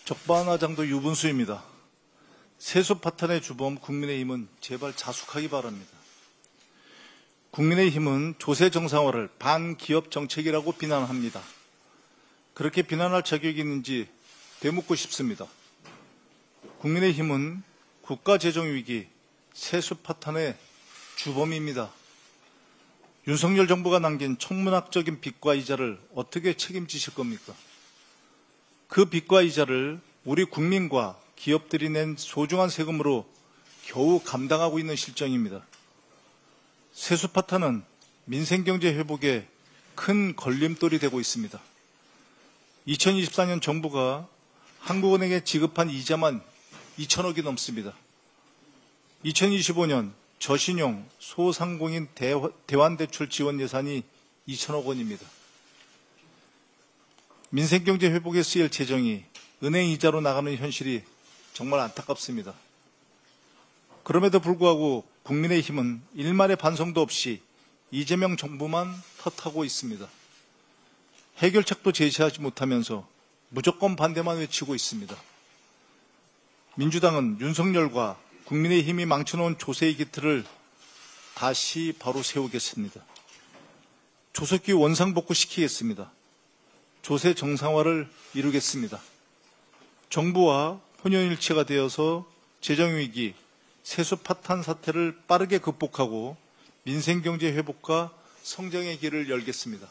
적반하장도 유분수입니다. 세수 파탄의 주범 국민의힘은 제발 자숙하기 바랍니다. 국민의힘은 조세 정상화를 반기업 정책이라고 비난합니다. 그렇게 비난할 자격이 있는지 되묻고 싶습니다. 국민의힘은 국가재정위기, 세수 파탄의 주범입니다. 윤석열 정부가 남긴 천문학적인 빚과 이자를 어떻게 책임지실 겁니까? 그 빚과 이자를 우리 국민과 기업들이 낸 소중한 세금으로 겨우 감당하고 있는 실정입니다. 세수 파탄은 민생경제 회복에 큰 걸림돌이 되고 있습니다. 2024년 정부가 한국은행에 지급한 이자만 2천억이 넘습니다. 2025년 저신용 소상공인 대환대출 지원 예산이 2천억 원입니다. 민생경제 회복에 쓰일 재정이 은행 이자로 나가는 현실이 정말 안타깝습니다. 그럼에도 불구하고 국민의힘은 일말의 반성도 없이 이재명 정부만 탓하고 있습니다. 해결책도 제시하지 못하면서 무조건 반대만 외치고 있습니다. 민주당은 윤석열과 국민의힘이 망쳐놓은 조세의 기틀을 다시 바로 세우겠습니다. 조속히 원상복구시키겠습니다. 조세 정상화를 이루겠습니다. 정부와 혼연일체가 되어서 재정위기, 세수 파탄 사태를 빠르게 극복하고 민생경제 회복과 성장의 길을 열겠습니다.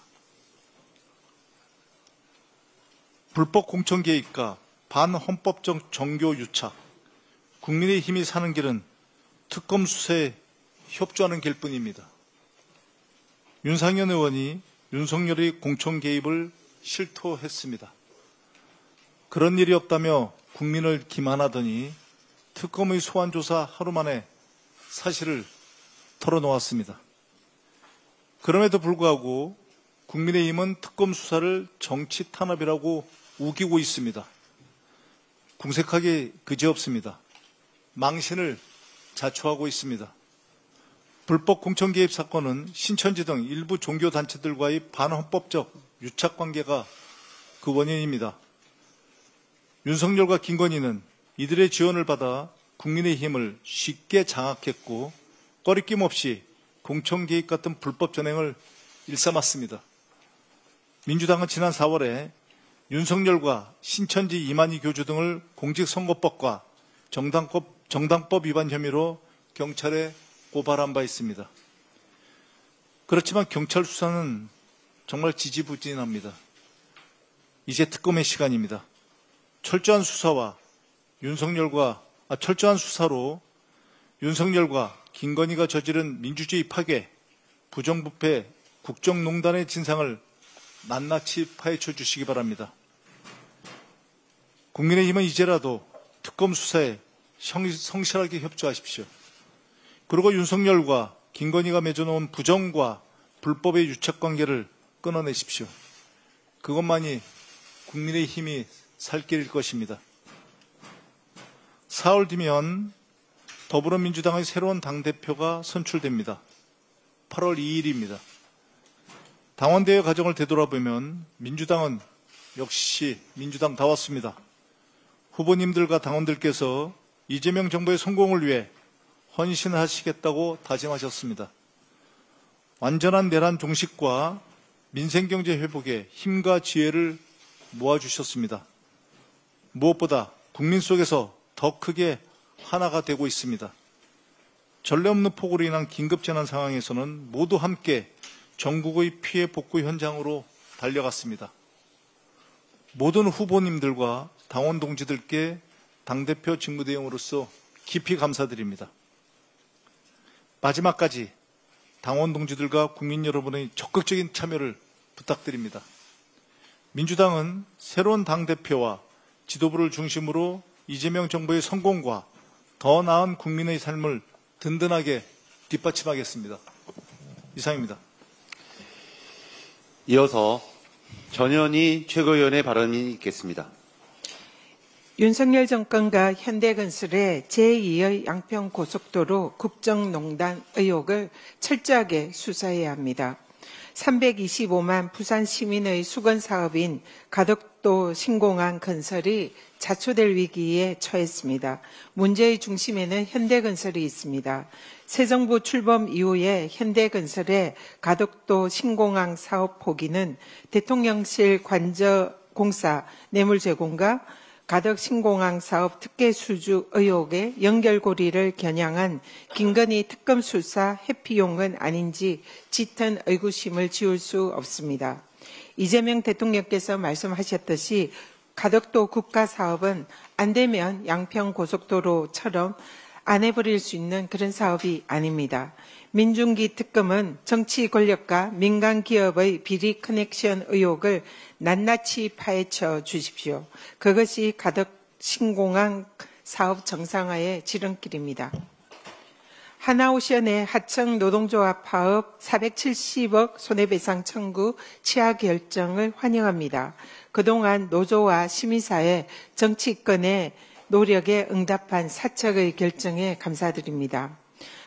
불법 공천 개입과 반헌법적 정교 유착, 국민의힘이 사는 길은 특검 수사에 협조하는 길뿐입니다. 윤상현 의원이 윤석열의 공천 개입을 실토했습니다. 그런 일이 없다며 국민을 기만하더니 특검의 소환조사 하루 만에 사실을 털어놓았습니다. 그럼에도 불구하고 국민의힘은 특검 수사를 정치 탄압이라고 우기고 있습니다. 궁색하기 그지없습니다. 망신을 자초하고 있습니다. 불법 공천 개입 사건은 신천지 등 일부 종교단체들과의 반헌법적 유착관계가 그 원인입니다. 윤석열과 김건희는 이들의 지원을 받아 국민의힘을 쉽게 장악했고 꺼리낌 없이 공천 개입 같은 불법 전횡을 일삼았습니다. 민주당은 지난 4월에 윤석열과 신천지 이만희 교주 등을 공직선거법과 정당법 위반 혐의로 경찰에 고발한 바 있습니다. 그렇지만 경찰 수사는 정말 지지부진합니다. 이제 특검의 시간입니다. 철저한 수사로 윤석열과 김건희가 저지른 민주주의 파괴, 부정부패, 국정농단의 진상을 낱낱이 파헤쳐 주시기 바랍니다. 국민의힘은 이제라도 특검 수사에 성실하게 협조하십시오. 그리고 윤석열과 김건희가 맺어놓은 부정과 불법의 유착관계를 끊어내십시오. 그것만이 국민의힘이 살 길일 것입니다. 4월 뒤면 더불어민주당의 새로운 당대표가 선출됩니다. 8월 2일입니다. 당원대회 과정을 되돌아보면 민주당은 역시 민주당다웠습니다. 후보님들과 당원들께서 이재명 정부의 성공을 위해 헌신하시겠다고 다짐하셨습니다. 완전한 내란 종식과 민생경제 회복에 힘과 지혜를 모아주셨습니다. 무엇보다 국민 속에서 더 크게 하나가 되고 있습니다. 전례 없는 폭우로 인한 긴급재난 상황에서는 모두 함께 전국의 피해 복구 현장으로 달려갔습니다. 모든 후보님들과 당원 동지들께 당대표 직무대행으로서 깊이 감사드립니다. 마지막까지 당원 동지들과 국민 여러분의 적극적인 참여를 부탁드립니다. 민주당은 새로운 당대표와 지도부를 중심으로 이재명 정부의 성공과 더 나은 국민의 삶을 든든하게 뒷받침하겠습니다. 이상입니다. 이어서 전현희 최고위원의 발언이 있겠습니다. 윤석열 정권과 현대건설의 제2의 양평고속도로 국정농단 의혹을 철저하게 수사해야 합니다. 325만 부산 시민의 수건 사업인 가덕도 신공항 건설이 자초될 위기에 처했습니다. 문제의 중심에는 현대건설이 있습니다. 새 정부 출범 이후에 현대건설의 가덕도 신공항 사업 포기는 대통령실 관저공사 뇌물 제공과 가덕 신공항 사업 특혜 수주 의혹의 연결고리를 겨냥한 김건희 특검 수사 회피용은 아닌지 짙은 의구심을 지울 수 없습니다. 이재명 대통령께서 말씀하셨듯이 가덕도 국가사업은 안 되면 양평고속도로처럼 안 해버릴 수 있는 그런 사업이 아닙니다. 민중기 특검은 정치 권력과 민간 기업의 비리 커넥션 의혹을 낱낱이 파헤쳐 주십시오. 그것이 가덕 신공항 사업 정상화의 지름길입니다. 하나오션의 하청 노동조합 파업 470억 손해배상 청구 취하 결정을 환영합니다. 그동안 노조와 시민사회, 정치권의 노력에 응답한 사측의 결정에 감사드립니다.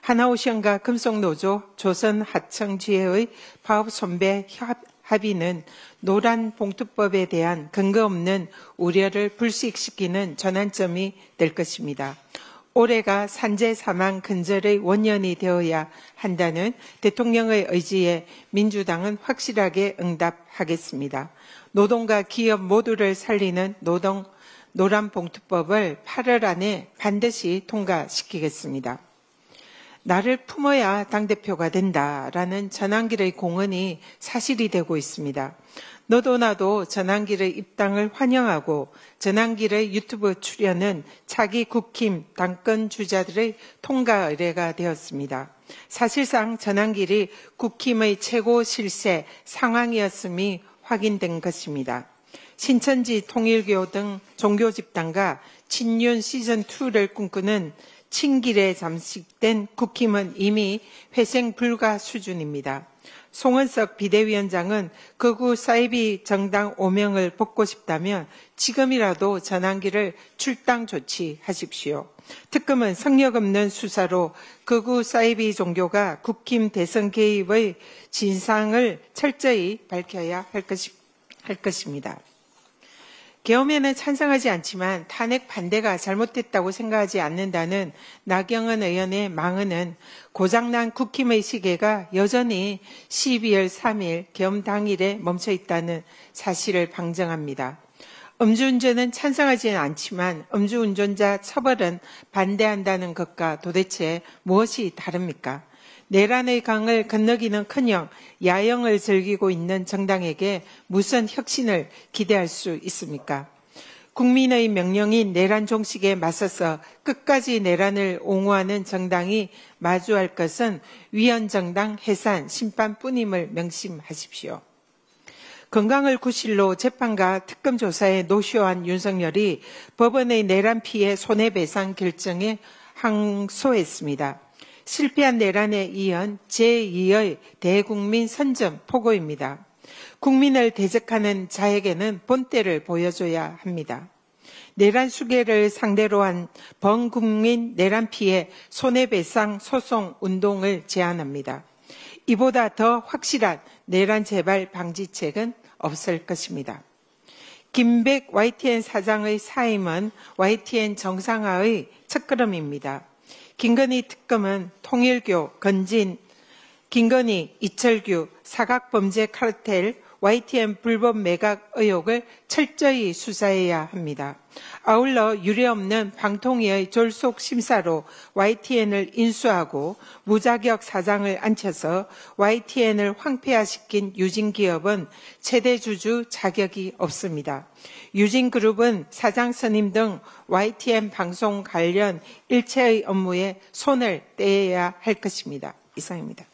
하나오션과 금속노조, 조선하청지회의 파업 손배 합의는 노란봉투법에 대한 근거 없는 우려를 불식시키는 전환점이 될 것입니다. 올해가 산재 사망 근절의 원년이 되어야 한다는 대통령의 의지에 민주당은 확실하게 응답하겠습니다. 노동과 기업 모두를 살리는 노란봉투법을 8월 안에 반드시 통과시키겠습니다. 나를 품어야 당대표가 된다라는 전한길의 공언이 사실이 되고 있습니다. 너도 나도 전한길의 입당을 환영하고 전한길의 유튜브 출연은 차기 국힘 당권 주자들의 통과 의례가 되었습니다. 사실상 전한길이 국힘의 최고 실세 상황이었음이 확인된 것입니다. 신천지 통일교 등 종교 집단과 친윤 시즌2를 꿈꾸는 친길에 잠식된 국힘은 이미 회생 불가 수준입니다. 송은석 비대위원장은 극우 사이비 정당 오명을 벗고 싶다면 지금이라도 전한길을 출당 조치하십시오. 특검은 성역 없는 수사로 극우 사이비 종교가 국힘 대선 개입의 진상을 철저히 밝혀야 할 것입니다. 계엄에는 찬성하지 않지만 탄핵 반대가 잘못됐다고 생각하지 않는다는 나경원 의원의 망언은 고장난 국힘의 시계가 여전히 12월 3일 계엄 당일에 멈춰 있다는 사실을 방증합니다. 음주운전은 찬성하지는 않지만 음주운전자 처벌은 반대한다는 것과 도대체 무엇이 다릅니까? 내란의 강을 건너기는커녕 야영을 즐기고 있는 정당에게 무슨 혁신을 기대할 수 있습니까? 국민의 명령인 내란 종식에 맞서서 끝까지 내란을 옹호하는 정당이 마주할 것은 위헌정당 해산 심판뿐임을 명심하십시오. 건강을 구실로 재판과 특검 조사에 노쇼한 윤석열이 법원의 내란 피해 손해배상 결정에 항소했습니다. 실패한 내란에 이은 제2의 대국민 선점 포고입니다. 국민을 대적하는 자에게는 본때를 보여줘야 합니다. 내란 수괴를 상대로 한 범국민 내란 피해 손해배상 소송 운동을 제안합니다. 이보다 더 확실한 내란 재발 방지책은 없을 것입니다. 김백 YTN 사장의 사임은 YTN 정상화의 첫걸음입니다. 김건희 특검은 통일교, 건진, 김건희, 이철규, 사각범죄 카르텔, YTN 불법 매각 의혹을 철저히 수사해야 합니다. 아울러 유례없는 방통위의 졸속 심사로 YTN을 인수하고 무자격 사장을 앉혀서 YTN을 황폐화시킨 유진기업은 최대 주주 자격이 없습니다. 유진그룹은 사장 선임 등 YTN 방송 관련 일체의 업무에 손을 떼야 할 것입니다. 이상입니다.